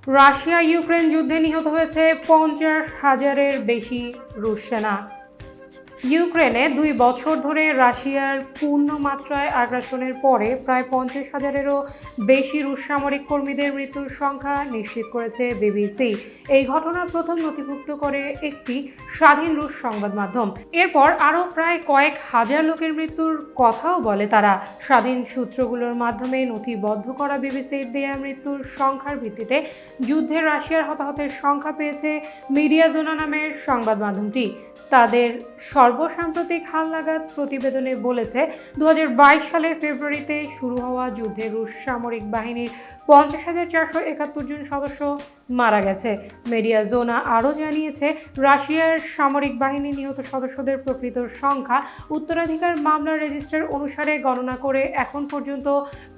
Russia Ukraine যুদ্ধে নিহত হয়েছে 50,000-এর বেশি রুশ সেনা। ইউক্রেনে 2 বছর ধরে রাশিয়ার পূর্ণমাত্রায় আগ্রাসনের পরে প্রায় 50,000-এরও বেশি রুশ সামরিক কর্মীদের মৃত্যুর সংখ্যা নিশ্চিত করেছে বিবিসি। এই ঘটনা প্রথম নথিভুক্ত করে একটি স্বাধীন রুশ সংবাদ মাধ্যম। এরপর আরও প্রায় কয়েক হাজার লোকের মৃত্যুর কথাও বলে তারা। স্বাধীন সূত্রগুলোর মাধ্যমে নথিবদ্ধ করা বিবিসির দেয়া মৃত্যুর সংখ্যার ভিত্তিতে যুদ্ধে রাশিয়ার হতাহতের সংখ্যা পেয়েছে মিডিয়াজোনা নামের সংবাদ মাধ্যমটি। তাদের সর্বসাম্প্রতিক হালনাগাদ প্রতিবেদনে বলেছে 2022 সালের ফেব্রুয়ারিতে শুরু হওয়া যুদ্ধে রুশ সামরিক বাহিনীর 50,471 জন সদস্য মারা গেছে। মিডিয়াজোনা আরও জানিয়েছে রাশিয়ার সামরিক বাহিনীর নিহত সদস্যদের প্রকৃত সংখ্যা উত্তরাধিকার মামলার রেজিস্টার অনুসারে গণনা করে এখন পর্যন্ত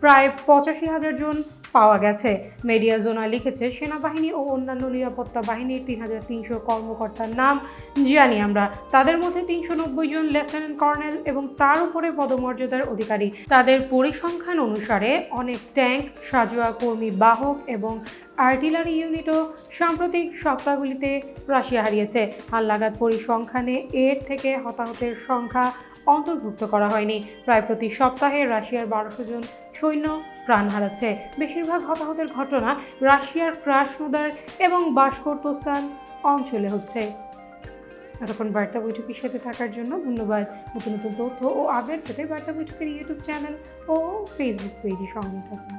প্রায় 85,000 জন পাওয়া গেছে। মিডিয়াজোনা লিখেছে, সেনাবাহিনী ও অন্যান্য নিরাপত্তা বাহিনীর 3,300 কর্মকর্তার নাম জানি আমরা। তাদের মধ্যে 390 জন লেফটেন্যান্ট কর্নেল এবং তার উপরে পদমর্যাদার অধিকারী। তাদের পরিসংখ্যান অনুসারে অনেক ট্যাঙ্ক, সাঁজোয়া কর্মী বাহক এবং আর্টিলারি ইউনিটও সাম্প্রতিক সপ্তাহগুলিতে রাশিয়া হারিয়েছে। হালনাগাদ পরিসংখ্যানে এর থেকে হতাহতের সংখ্যা অন্তর্ভুক্ত করা হয়নি। প্রায় প্রতি সপ্তাহে রাশিয়ার 1200 জন সৈন্য প্রাণ হারাচ্ছে। বেশিরভাগ হতাহতের ঘটনা রাশিয়ার ক্রাসনোদার এবং বাশকোর্তস্তান অঞ্চলে হচ্ছে। এতক্ষণ বার্তা বৈঠকের সাথে থাকার জন্য ধন্যবাদ। নতুন নতুন তথ্য ও আপডেট পেতে বার্তা বৈঠকের ইউটিউব চ্যানেল ও ফেসবুক পেজে সঙ্গে থাকুন।